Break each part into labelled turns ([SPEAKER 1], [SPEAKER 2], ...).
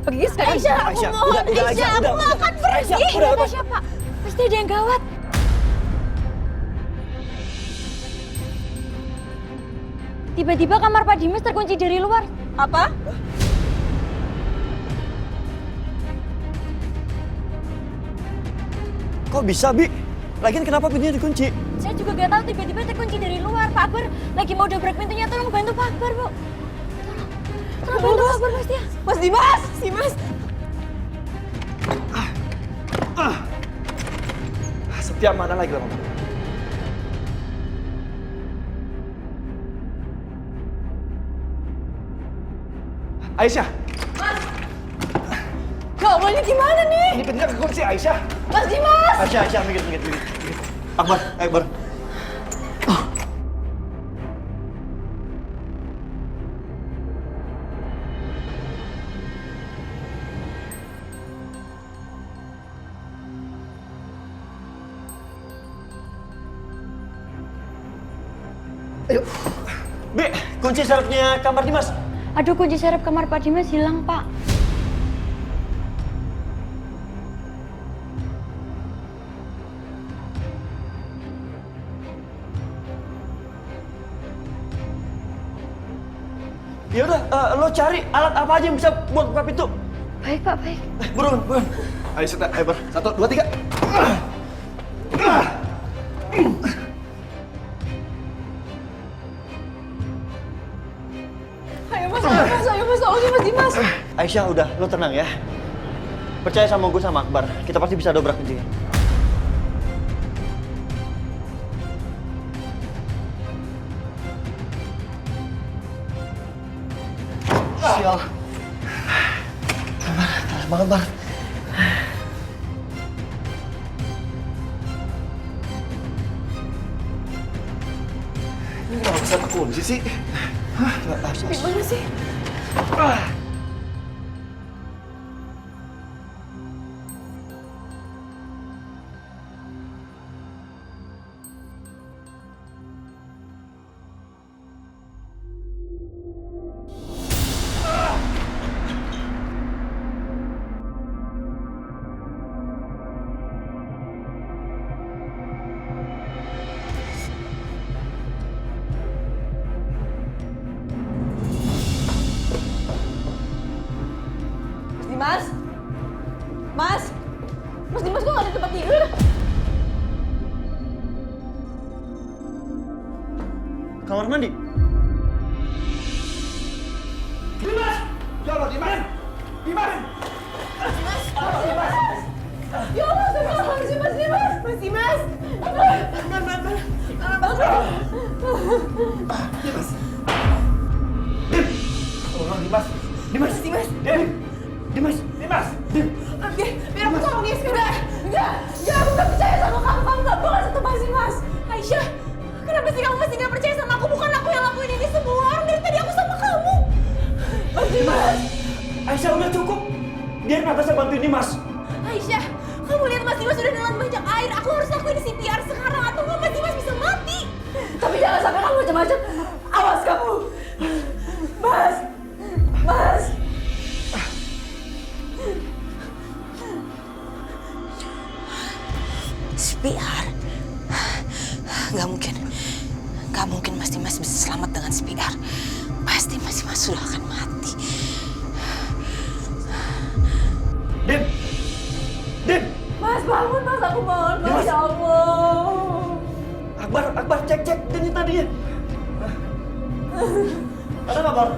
[SPEAKER 1] pergi sekarang.
[SPEAKER 2] Aisyah, aku mohon. Aisyah, aku nggak akan pergi.
[SPEAKER 1] Tasya, Pak. Pasti ada yang gawat. Tiba-tiba kamar Pak Dimas terkunci dari luar.
[SPEAKER 2] Apa?
[SPEAKER 3] Kok bisa, Bi? Lagian kenapa pintunya dikunci?
[SPEAKER 1] Saya juga gak tahu, tiba-tiba terkunci dari luar. Pak Akbar lagi mau dobrak pintunya, tolong bantu Pak Akbar, Bu. Tolong bantu Pak Akbar, Mas Tia.
[SPEAKER 2] Mas Dimas! Dimas!
[SPEAKER 3] Setiap mana lagi lama? Aisyah!
[SPEAKER 2] Ya Allah, ini gimana nih?
[SPEAKER 3] Ini pintunya kekunci, Aisyah!
[SPEAKER 2] Mas Dimas!
[SPEAKER 3] Aisyah, minggir. Akbar. Ayo. Bi, kunci serepnya kamar Dimas.
[SPEAKER 1] Aduh, kunci serep kamar Pak Dimas hilang, Pak.
[SPEAKER 3] Ya udah, lo cari alat apa aja yang bisa buat buka pintu.
[SPEAKER 1] Baik, Pak, baik.
[SPEAKER 3] Buruan. Ayo, setek, ayo, 1, 2, 3.
[SPEAKER 2] Ayo mas, tolongin Mas Dimas.
[SPEAKER 3] Aisyah, udah, lo tenang ya. Percaya sama gue sama Akbar, kita pasti bisa dobrak kuncinya. Sial. Semangat, Bar. Ini kenapa bisa terkunci sih?
[SPEAKER 2] Gimana sih? Mas Dimas kok gak ada tempat tidur?
[SPEAKER 3] Kamar mandi? Dimas! Ya Allah, Dimas! Dimas!
[SPEAKER 2] Ya Allah, astagfirullahaladzim, Mas Dimas! Mas Dimas!
[SPEAKER 3] Dimas! Dim! Oh, Dimas! Dimas!
[SPEAKER 2] Dimas!
[SPEAKER 3] Dim! Dimas! Dimas! Dim!
[SPEAKER 2] Oke, biar aku tolong dia sekedar. Enggak, aku gak percaya sama kamu gak boleh satu basi, Mas. Aisyah, kenapa sih kamu masih gak percaya sama aku? Bukan aku yang lakuin ini semua, orang dari tadi aku sama kamu. Mas Dimas!
[SPEAKER 3] Aisyah, udah cukup! Biar Natasha bantuin Dimas.
[SPEAKER 2] Aisyah, kamu lihat Mas Dimas sudah nelan banyak air. Aku harus lakuin CPR sekarang atau nggak Mas Dimas bisa mati. Tapi jangan sampai kamu macam-macam. Awas kamu. Mas.
[SPEAKER 4] CPR? Gak mungkin Mas Dimas bisa selamat dengan CPR. Pasti Mas Dimas sudah akan mati.
[SPEAKER 3] Dim!
[SPEAKER 2] Mas bangun, Mas, aku mohon, Mas, ya Allah.
[SPEAKER 3] Akbar, cek denyut nadinya. Ada nggak, Bar?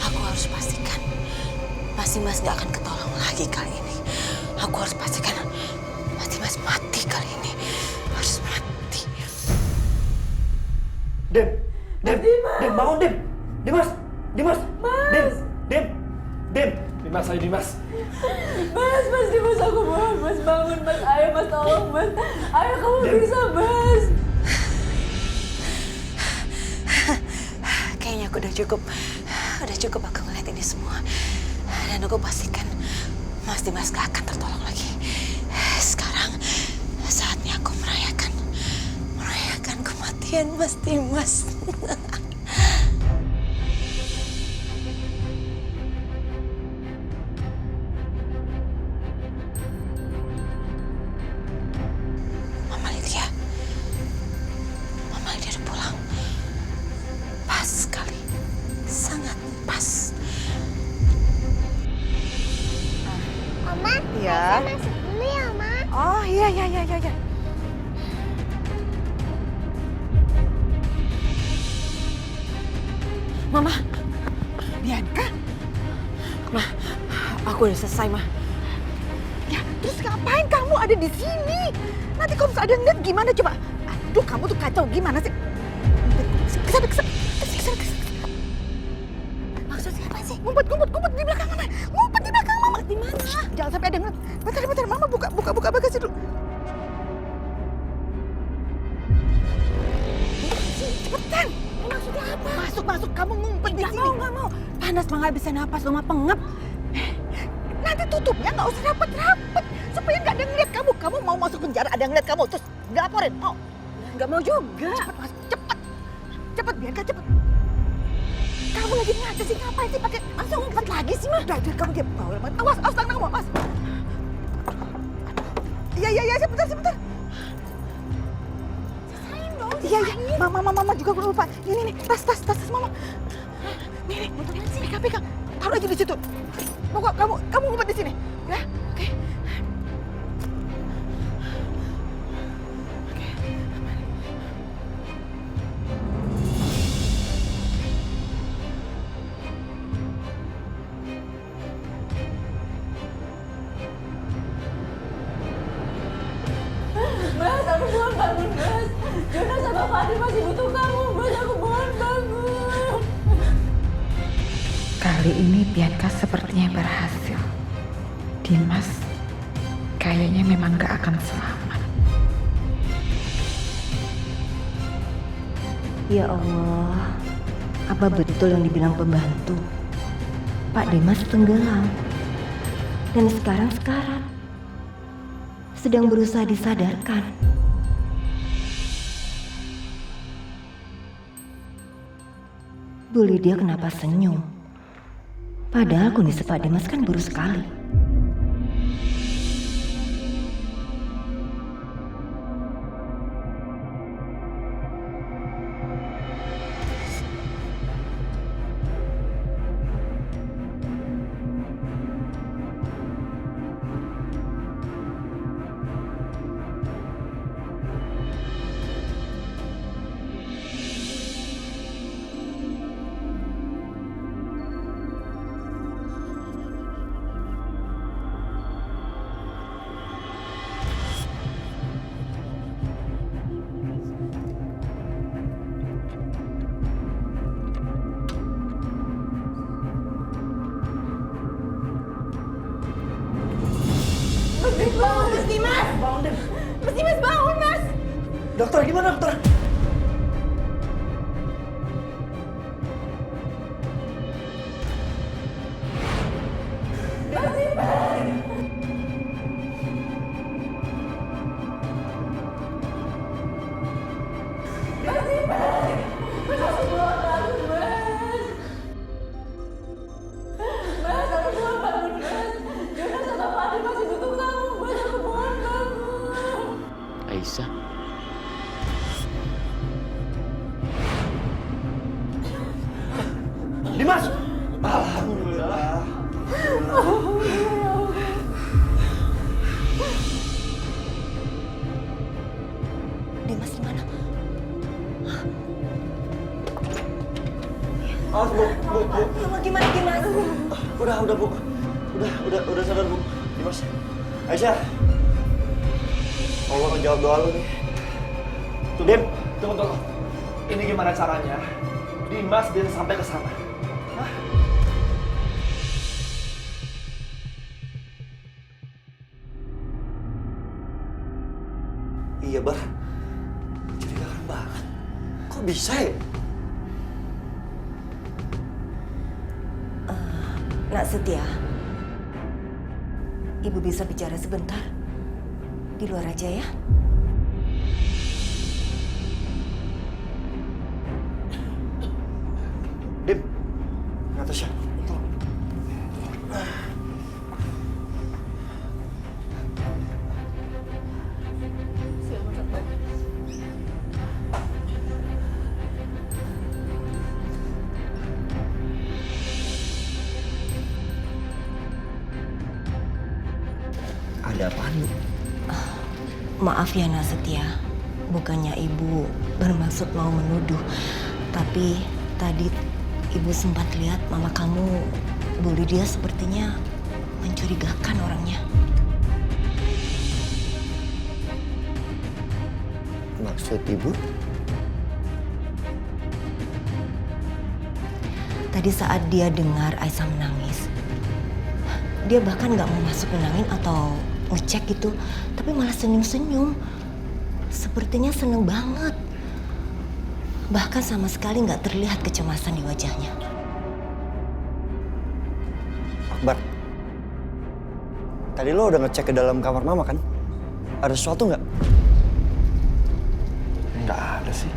[SPEAKER 4] Aku harus pastikan Mas Dimas gak akan ketolong lagi kali ini. Aku harus pastikan Mas Dimas mati kali ini. Harus mati.
[SPEAKER 3] Dim, bangun, Dim. Dimas.
[SPEAKER 2] Mas.
[SPEAKER 3] Dim. Dimas, ayo Dimas.
[SPEAKER 2] Mas Dimas, aku mohon, Mas, bangun, Mas. Ayo, Mas, tolong, Mas. Ayo, kamu bisa, Mas.
[SPEAKER 4] Kayaknya aku udah cukup aku ngeliat ini semua. Dan aku pastikan Mas Dimas gak akan tertolong lagi. Sekarang saatnya aku merayakan kematian Mas Dimas. pas sekali. Sangat pas.
[SPEAKER 5] Oma,
[SPEAKER 2] Iya.
[SPEAKER 5] Aisyah masuk dulu ya, Oma.
[SPEAKER 2] Oh, iya.
[SPEAKER 4] Mama,
[SPEAKER 2] Bianca?
[SPEAKER 4] Ma, aku udah selesai, Ma.
[SPEAKER 2] Ya, terus ngapain kamu ada di sini? Nanti kalau misalnya ada yang lihat gimana coba? Aduh, kamu tuh kacau gimana sih? Kesana.
[SPEAKER 4] Maksudnya apa sih?
[SPEAKER 2] Ngumpet di belakang Mama. Ngumpet di belakang Mama. Di mana? Jangan sampai ada yang lihat. Bentar, Mama buka bagasi dulu. Cepetan.
[SPEAKER 4] Maksudnya apa?
[SPEAKER 2] Masuk, kamu ngumpet di sini.
[SPEAKER 4] Nggak mau. Panas, Ma, nggak bisa napas, Mama pengep.
[SPEAKER 2] Nanti tutupnya nggak usah rapet-rapet. Supaya nggak ada yang lihat kamu. Kamu mau masuk penjara, ada yang lihat kamu. Terus dilaporin. Mau?
[SPEAKER 4] Nggak mau juga.
[SPEAKER 2] Cepet masuk, cepet Bianca, cepet. Kamu lagi ngaca sih, ngapain sih pakai langsung ngumpet lagi sih, Mah? Udah, kamu diam. Awas, tangan kamu, awas. Iya, sebentar.
[SPEAKER 4] Sisain dong.
[SPEAKER 2] Iya, Mama juga lupa. Ini, tas Mama. Nih, pegang. Taruh aja di situ. Pokok kamu ngumpet di sini, ya? Oke.
[SPEAKER 1] Mas, aku mohon bangun, Mas. Jonas sama Fadil masih butuh kamu, Mas. Aku mohon bangun.
[SPEAKER 6] Kali ini Bianca sepertinya berhasil. Dimas kayaknya memang gak akan selamat.
[SPEAKER 7] Ya Allah, apa betul yang dibilang pembantu? Pak Dimas tenggelam. Dan sekarang sedang berusaha disadarkan. Bu Lydia kenapa senyum? Padahal kondisi Pak Dimas kan buruk sekali.
[SPEAKER 2] Mas Dimas bangun, Mas.
[SPEAKER 3] Dokter, gimana dokter?
[SPEAKER 8] Aisyah.
[SPEAKER 3] Dimas! Alhamdulillah.
[SPEAKER 7] Dimas gimana?
[SPEAKER 3] Awas, Bu.
[SPEAKER 7] Gimana Dimas?
[SPEAKER 3] Udah, Bu. Udah sadar, Bu. Dimas. Aisyah. Allah ngejawab doa lu nih. Dim, tunggu. Ini gimana caranya Dimas bisa sampai ke sana? Hah? Iya, Bar. Mencurigakan banget. Kok bisa ya?
[SPEAKER 7] Nak Setia, Ibu bisa bicara sebentar? Di luar aja ya.
[SPEAKER 3] Dim, Natasha, tolong. Ada apaan, Bu?
[SPEAKER 7] Maaf ya Nak Setia, bukannya ibu bermaksud mau menuduh, tapi tadi ibu sempat lihat mama kamu, Bu Lydia, sepertinya mencurigakan orangnya.
[SPEAKER 8] Maksud ibu?
[SPEAKER 7] Tadi saat dia dengar Aisyah menangis, dia bahkan nggak mau masuk nenangin atau ngecek gitu, tapi malah senyum-senyum. Sepertinya seneng banget. Bahkan sama sekali nggak terlihat kecemasan di wajahnya.
[SPEAKER 8] Akbar, tadi lo udah ngecek ke dalam kamar mama kan? Ada sesuatu nggak?
[SPEAKER 3] Nggak ada sih.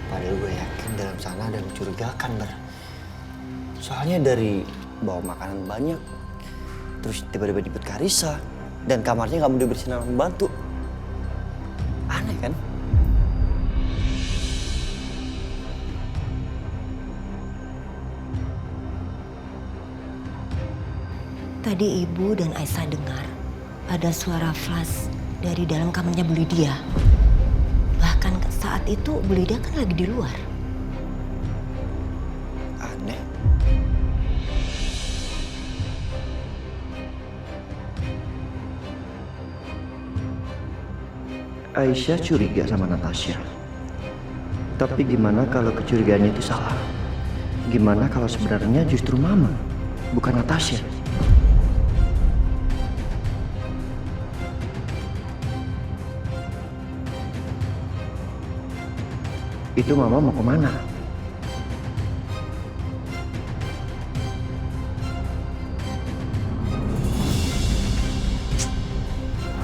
[SPEAKER 8] Padahal gue yakin dalam sana ada mencurigakan, Bar. Soalnya dari bawa makanan banyak, terus tiba-tiba jemput Karissa, dan kamarnya nggak mau dibersihin sama pembantu. Aneh kan?
[SPEAKER 7] Tadi ibu dan Aisyah dengar ada suara flash dari dalam kamarnya Bu Lydia. Bahkan saat itu Bu Lydia kan lagi di luar.
[SPEAKER 8] Aneh.
[SPEAKER 9] Aisyah curiga sama Natasha. Tapi gimana kalau kecurigaannya itu salah? Gimana kalau sebenarnya justru Mama, bukan Natasha? Itu Mama mau kemana?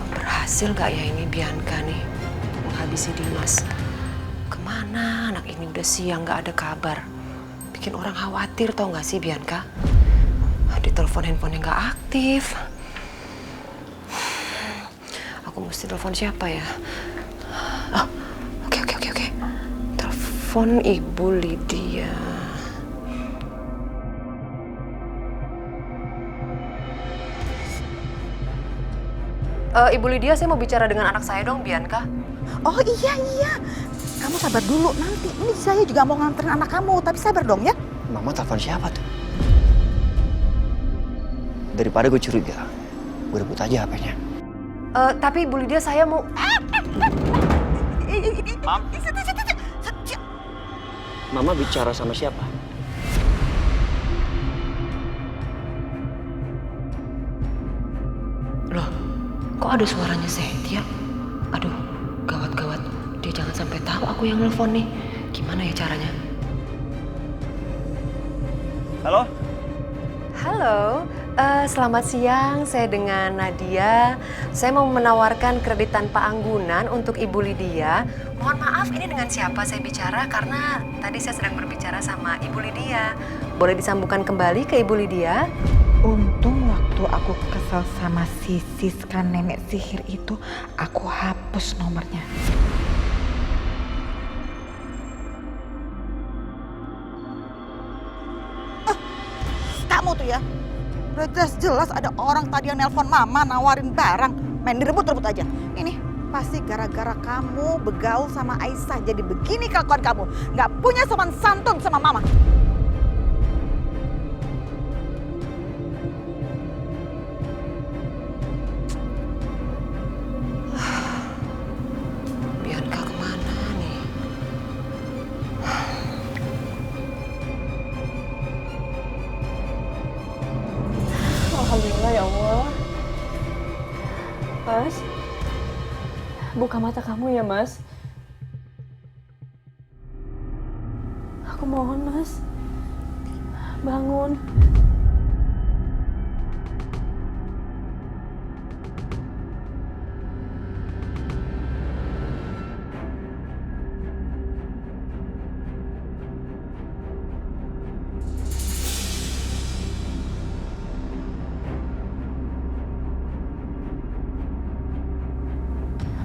[SPEAKER 4] Berhasil gak ya ini Bianca nih menghabisi Dimas? Kemana anak ini udah siang gak ada kabar? Bikin orang khawatir tau gak sih Bianca? Di telepon handphonenya gak aktif. Aku mesti telepon siapa ya? Oh, oke. Telepon Ibu Lydia. Ibu Lydia, saya mau bicara dengan anak saya dong, Bianca.
[SPEAKER 2] Oh iya. Kamu sabar dulu nanti. Ini saya juga mau nganterin anak kamu, tapi sabar dong ya.
[SPEAKER 8] Mama telepon siapa tuh? Daripada gue curiga, gue rebut aja HP-nya.
[SPEAKER 4] Tapi Ibu Lydia, saya mau...
[SPEAKER 8] Mam? Mama bicara sama siapa?
[SPEAKER 4] Loh, kok ada suaranya Setia? Aduh, gawat. Dia jangan sampai tahu aku yang nelfon nih. Gimana ya caranya?
[SPEAKER 3] Halo?
[SPEAKER 4] Halo, selamat siang. Saya dengan Nadia. Saya mau menawarkan kredit tanpa anggunan untuk Ibu Lydia. Mohon maaf, ini dengan siapa saya bicara? Karena tadi saya sedang berbicara sama Ibu Lydia. Boleh disambungkan kembali ke Ibu Lydia?
[SPEAKER 6] Untung waktu aku kesel sama si Siskan nenek sihir itu, aku hapus nomornya.
[SPEAKER 2] Kamu tuh ya, udah jelas ada orang tadi yang nelpon mama nawarin barang, main direbut-rebut aja. Ini pasti gara-gara kamu begaul sama Aisyah, jadi begini kelakuan kamu. Nggak punya sopan santun sama mama.
[SPEAKER 4] Bianca kemana nih?
[SPEAKER 1] Alhamdulillah ya Allah. Mas, buka mata kamu ya Mas. Aku mohon Mas, bangun.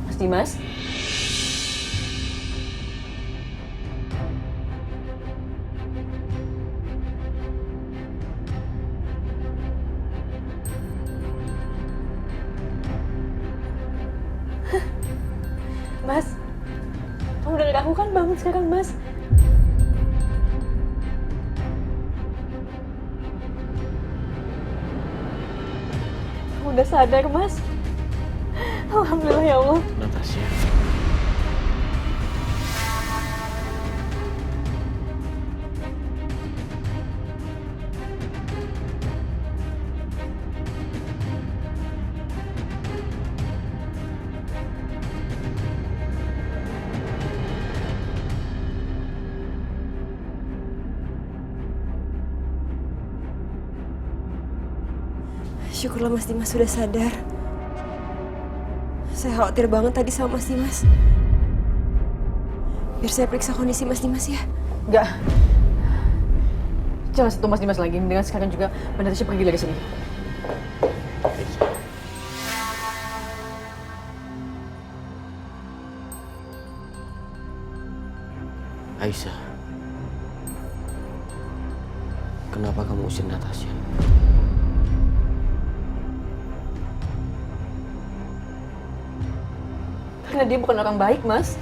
[SPEAKER 1] Mas Dimas?
[SPEAKER 2] Mas, kamu denger aku kan, bangun sekarang, Mas. Kamu udah sadar, Mas. Alhamdulillah ya Allah.
[SPEAKER 3] Natasha.
[SPEAKER 4] Syukurlah Mas Dimas sudah sadar. Saya khawatir banget tadi sama Mas Dimas. Biar saya periksa kondisi Mas Dimas ya.
[SPEAKER 2] Enggak. Jangan sentuh Mas Dimas lagi. Dengan sekarang juga Mbak Natasha pergi dari sini.
[SPEAKER 10] Aisyah, kenapa kamu usir Natasha?
[SPEAKER 2] Karena dia bukan orang baik, Mas.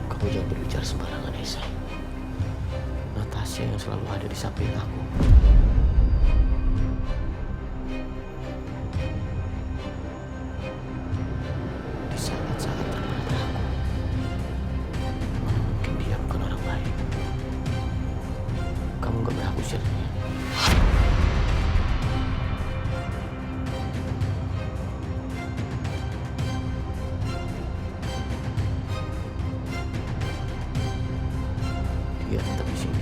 [SPEAKER 10] Kamu jangan berbicara sembarangan, Aisyah. Natasha yang selalu ada di samping aku. Di saat-saat terberat aku. Mana mungkin dia bukan orang baik. Kamu gak berhak usir dia. Dia tetap di sini.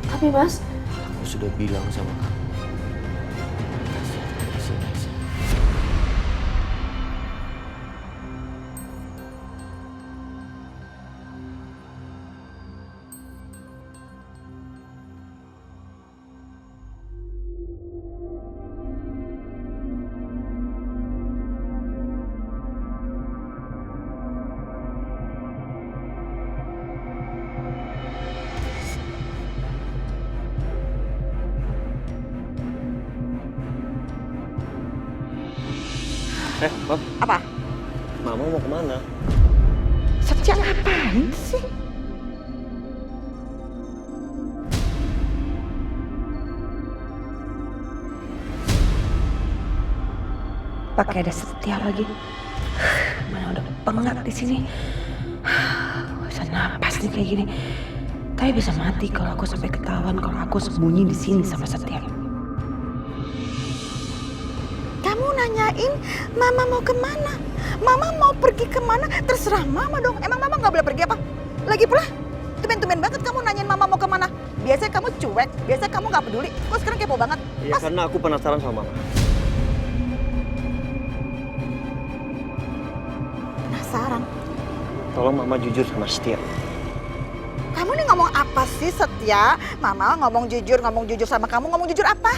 [SPEAKER 2] Tapi, Mas,
[SPEAKER 10] Aku sudah bilang sama kamu. Natasha tetap di sini, Aisyah.
[SPEAKER 8] Mam.
[SPEAKER 6] Apa?
[SPEAKER 8] Mama mau kemana?
[SPEAKER 6] Setia ngapain sih? Pakai ada Setia lagi. Mana udah pengap di sini. Bisa napas nih kayak gini. Tapi bisa mati kalau aku sampai ketahuan kalau aku sembunyi di sini sama Setia.
[SPEAKER 11] Kamu nanyain Mama mau kemana? Mama mau pergi kemana? Terserah Mama dong. Emang Mama nggak boleh pergi apa? Lagi pula, tumben-tumben banget kamu nanyain Mama mau kemana. Biasanya kamu cuek, biasanya kamu nggak peduli. Kok sekarang kepo banget?
[SPEAKER 8] Ya karena aku penasaran sama Mama.
[SPEAKER 11] Penasaran.
[SPEAKER 8] Tolong Mama jujur sama Setia.
[SPEAKER 11] Kamu nih ngomong apa sih Setia? Mama ngomong jujur sama kamu. Ngomong jujur apa?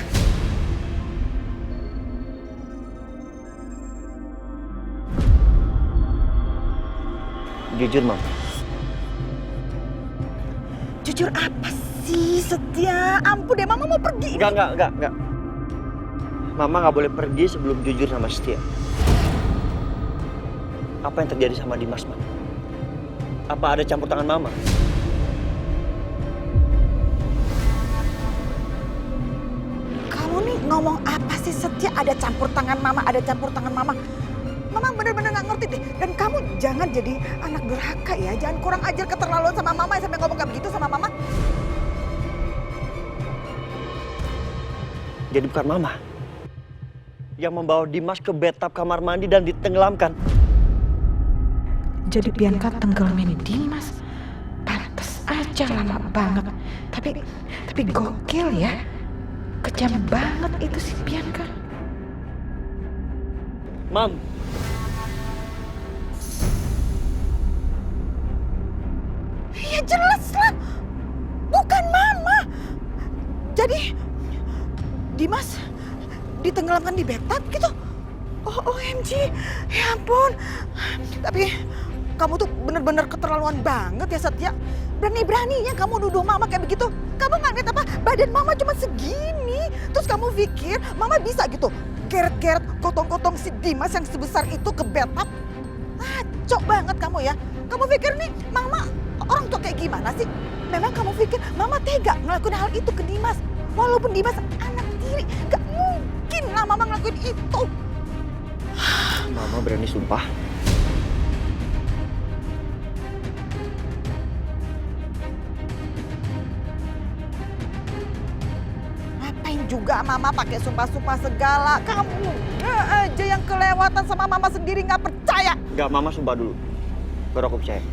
[SPEAKER 8] Jujur, Mama.
[SPEAKER 11] Jujur apa sih Setia? Ampun deh, Mama mau pergi.
[SPEAKER 8] Enggak. Mama nggak boleh pergi sebelum jujur sama Setia. Apa yang terjadi sama Dimas, Mama? Apa ada campur tangan Mama?
[SPEAKER 11] Kamu nih ngomong apa sih Setia? Ada campur tangan Mama, ada campur tangan Mama. Mama bener-bener gak ngerti deh. Dan kamu jangan jadi anak durhaka ya. Jangan kurang ajar keterlaluan sama Mama sampai ngomong kayak begitu sama Mama.
[SPEAKER 8] Jadi bukan Mama yang membawa Dimas ke bathtub kamar mandi dan ditenggelamkan.
[SPEAKER 6] Jadi Bianca tenggelamin Dimas. Pantes aja lama banget. Tapi gokil ya. Kejam banget itu si Bianca.
[SPEAKER 8] Mam.
[SPEAKER 11] Ya jelas lah. Bukan Mama. Jadi Dimas ditenggelamkan di bathtub gitu. Oh, OMG. Ya ampun. Tapi Kamu tuh bener-bener keterlaluan banget ya Setia. Berani-beraninya kamu nuduh mama kayak begitu. Kamu nggak lihat apa? Badan mama cuma segini. Terus kamu pikir mama bisa gitu geret-geret kotong-kotong si Dimas yang sebesar itu ke bathtub? Ngaco banget kamu ya. Kamu pikir nih mama orang tua kayak gimana sih? Memang kamu pikir mama tega ngelakuin hal itu ke Dimas? Walaupun Dimas anak tiri, gak mungkin lah mama ngelakuin itu.
[SPEAKER 8] Mama berani sumpah.
[SPEAKER 11] Ngapain juga mama pakai sumpah-sumpah segala? Kamu aja yang kelewatan sama mama sendiri nggak percaya.
[SPEAKER 8] Enggak, Mama sumpah dulu. Baru aku percaya.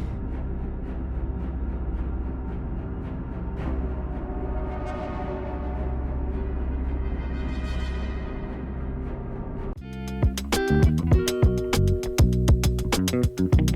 [SPEAKER 9] Thank you.